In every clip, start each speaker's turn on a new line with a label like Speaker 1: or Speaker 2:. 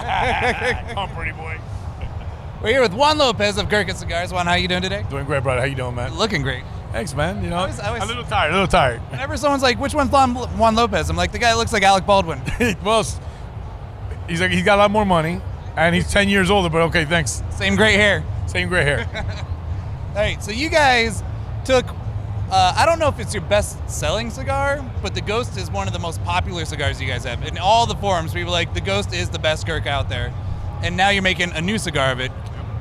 Speaker 1: Come, pretty boy.
Speaker 2: We're here with Juan Lopez of Gurkha Cigars. Juan, how you doing today?
Speaker 1: Doing great, brother. How you doing, man?
Speaker 2: Looking great.
Speaker 1: Thanks, man. You know,
Speaker 2: I always-
Speaker 1: a little tired.
Speaker 2: Whenever someone's like, which one's Juan Lopez? I'm like, the guy looks like Alec Baldwin.
Speaker 1: Well, he's like, he's got a lot more money, and he's 10 years older, but okay, thanks.
Speaker 2: Same gray hair.
Speaker 1: Same gray hair.
Speaker 2: All right, so you guys took, I don't know if it's your best-selling cigar, but the Ghost is one of the most popular cigars you guys have. In all the forums, people are like, the Ghost is the best Gurkha out there. And now you're making a new cigar of it.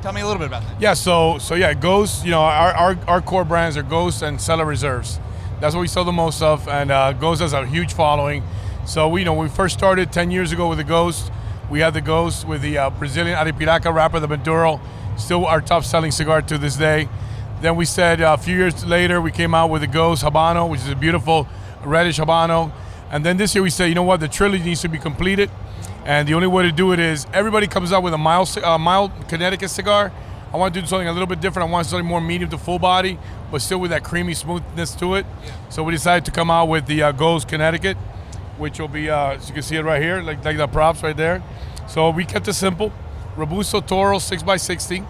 Speaker 2: Tell me a little bit about that.
Speaker 1: Yeah, so yeah, Ghost, you know, our core brands are Ghost and Cellar Reserves. That's what we sell the most of, and Ghost has a huge following. So we first started 10 years ago with the Ghost. We had the Ghost with the Brazilian Arapiraca wrapper, the Maduro, still our top-selling cigar to this day. Then we said a few years later, we came out with the Ghost Habano, which is a beautiful reddish Habano. And then this year we said, you know what, the trilogy needs to be completed. And the only way to do it is everybody comes out with a mild Connecticut cigar. I want to do something a little bit different. I want something more medium to full body, but still with that creamy smoothness to it. Yeah. So we decided to come out with the Ghost Connecticut, which will be, as you can see it right here, like the props right there. So we kept it simple. Robusto Toro 6x60.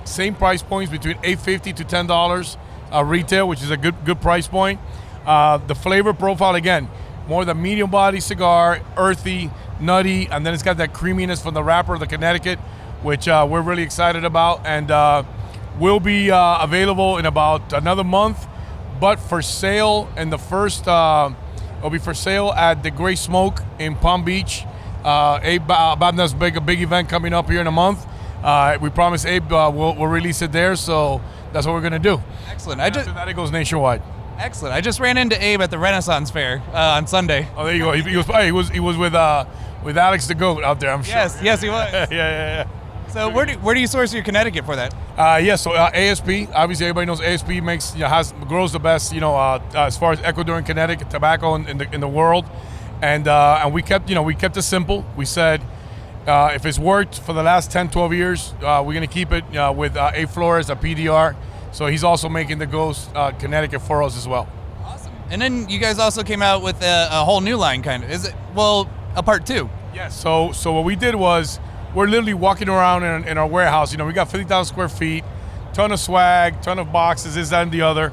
Speaker 1: Same price points between $8.50 to $10 retail, which is a good price point. The flavor profile, again, more the medium body cigar, earthy, nutty, and then it's got that creaminess from the wrapper of the Connecticut, which we're really excited about, and will be available in about another month, but for sale in the first, it'll be for sale at the Gray Smoke in Palm Beach. Abe Babna's a big event coming up here in a month. We promise Abe we'll release it there, so that's what we're gonna do.
Speaker 2: Excellent.
Speaker 1: After that, it goes nationwide.
Speaker 2: Excellent. I just ran into Abe at the Renaissance Fair on Sunday.
Speaker 1: Oh, there you go. He was with Alex the Goat out there, I'm sure.
Speaker 2: Yes, he was.
Speaker 1: yeah.
Speaker 2: So where do you source your Connecticut for that?
Speaker 1: So ASP, obviously everybody knows ASP makes, grows the best, as far as Ecuadorian Connecticut tobacco in the world, and we kept it simple. We said if it's worked for the last 10, 12 years, we're gonna keep it with A Flores, a PDR. So he's also making the Ghost Connecticut for us as well.
Speaker 2: Awesome. And then you guys also came out with a whole new line, kind of. Is it a part two?
Speaker 1: Yes. So what we did was we're literally walking around in our warehouse. We got 50,000 square feet, ton of swag, ton of boxes, this, that, and the other.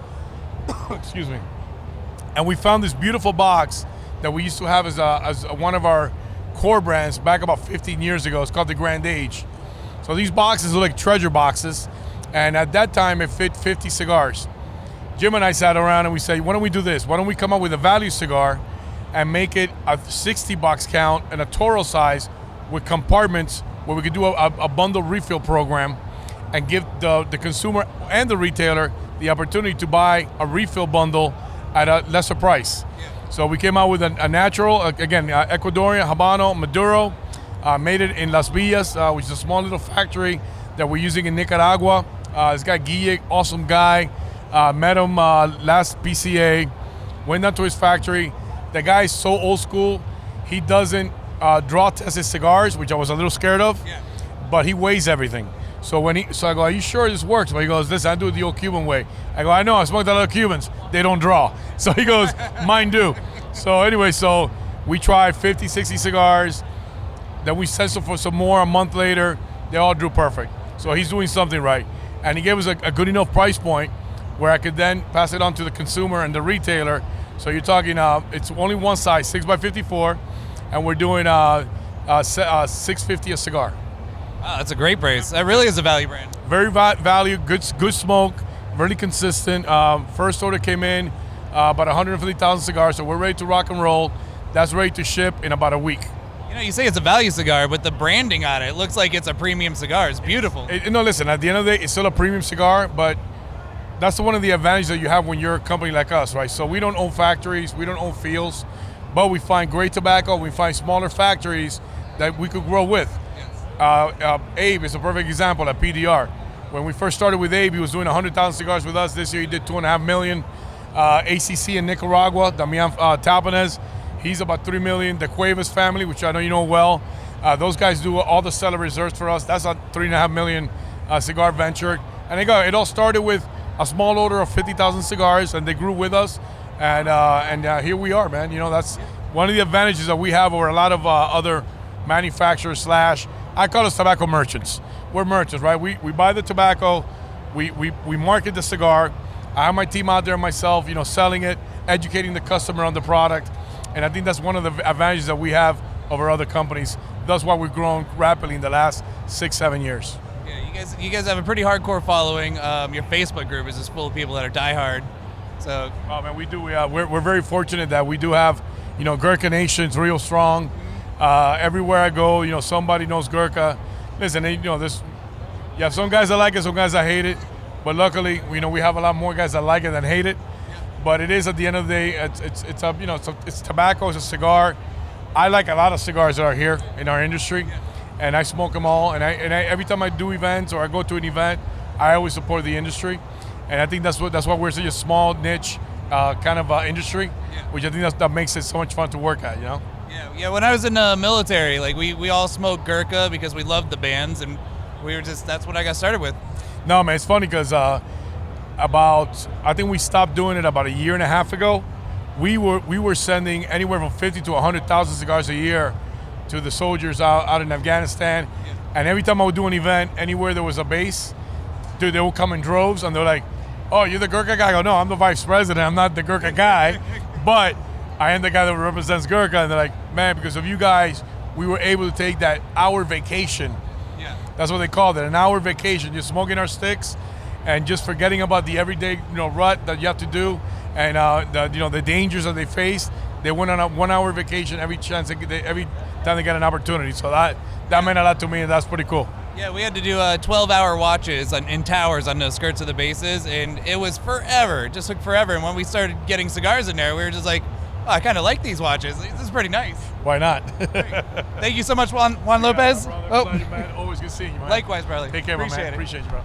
Speaker 1: Excuse me. And we found this beautiful box that we used to have as one of our core brands back about 15 years ago. It's called the Grand Age. So these boxes are like treasure boxes. And at that time, it fit 50 cigars. Jim and I sat around and we said, why don't we do this? Why don't we come up with a value cigar and make it a 60 box count and a Toro size with compartments where we could do a bundle refill program and give the consumer and the retailer the opportunity to buy a refill bundle at a lesser price. Yeah. So we came out with a natural, again, Ecuadorian Habano Maduro, made it in Las Villas, which is a small little factory that we're using in Nicaragua. This guy Guille, awesome guy. Met him last PCA. Went down to his factory. The guy is so old school. He doesn't draw test his cigars, which I was a little scared of. Yeah. But he weighs everything. So I go, are you sure this works? But he goes, listen, I do it the old Cuban way. I go, I know. I smoked a lot of Cubans. They don't draw. So he goes, mine do. So anyway, we tried 50, 60 cigars. Then we settled for some more a month later. They all drew perfect. So he's doing something right. And he gave us a good enough price point where I could then pass it on to the consumer and the retailer. So you're talking, it's only one size, 6x54, and we're doing $6.50 a cigar.
Speaker 2: Wow, that's a great price. That really is a value brand.
Speaker 1: Very value, good smoke, really consistent. First order came in, about 150,000 cigars, so we're ready to rock and roll. That's ready to ship in about a week.
Speaker 2: You say it's a value cigar, but the branding on it looks like it's a premium cigar. It's beautiful.
Speaker 1: Listen, at the end of the day, it's still a premium cigar, but that's one of the advantages that you have when you're a company like us, right? So we don't own factories, we don't own fields, but we find great tobacco, we find smaller factories that we could grow with. Yes. Abe is a perfect example at PDR. When we first started with Abe, he was doing 100,000 cigars with us. This year he did 2.5 million. ACC in Nicaragua, Damian Talpanez, he's about 3 million. The Cuevas family, which I know you know well, those guys do all the Cellar Reserves for us. That's a 3.5 million cigar venture. And it all started with a small order of 50,000 cigars, and they grew with us. And here we are, man. That's one of the advantages that we have over a lot of other manufacturers slash, I call us tobacco merchants. We're merchants, right? We buy the tobacco, we market the cigar. I have my team out there myself, selling it, educating the customer on the product. And I think that's one of the advantages that we have over other companies. That's why we've grown rapidly in the last 6-7 years.
Speaker 2: Yeah, you guys have a pretty hardcore following. Your Facebook group is just full of people that are diehard. So,
Speaker 1: oh man, we do. We're very fortunate that we do have, Gurkha Nation's real strong. Everywhere I go, somebody knows Gurkha. Listen, this, you have some guys that like it, some guys that hate it. But luckily, we have a lot more guys that like it than hate it. But it is, at the end of the day, it's tobacco, it's a cigar. I like a lot of cigars that are here in our industry, and I smoke them all. And I every time I do events or I go to an event, I always support the industry. And I think that's why we're such a small niche kind of industry, which I think that makes it so much fun to work at.
Speaker 2: Yeah. When I was in the military, like we all smoked Gurkha because we loved the bands, and that's what I got started with.
Speaker 1: No, man, it's funny because I think we stopped doing it about a year and a half ago. We were sending anywhere from 50 to 100,000 cigars a year to the soldiers out in Afghanistan. And every time I would do an event, anywhere there was a base, dude, they would come in droves, and they're like, "Oh, you're the Gurkha guy?" I go, "No, I'm the vice president. I'm not the Gurkha guy, but I am the guy that represents Gurkha." And they're like, "Man, because of you guys, we were able to take that hour vacation."
Speaker 2: Yeah.
Speaker 1: That's what they called it, an hour vacation, just smoking our sticks and just forgetting about the everyday, rut that you have to do, and the dangers that they face. They went on a 1 hour vacation every time they get an opportunity. So that meant a lot to me, and that's pretty cool.
Speaker 2: Yeah, we had to do 12-hour watches in towers on the skirts of the bases, and it was forever. It just took forever. And when we started getting cigars in there, we were just like, "Oh, I kind of like these watches. This is pretty nice."
Speaker 1: Why not?
Speaker 2: Thank you so much, Juan Lopez.
Speaker 1: Brother, pleasure, man. Always good seeing you, man.
Speaker 2: Likewise, brother.
Speaker 1: Take care, man.
Speaker 2: Appreciate it.
Speaker 1: Appreciate you, bro.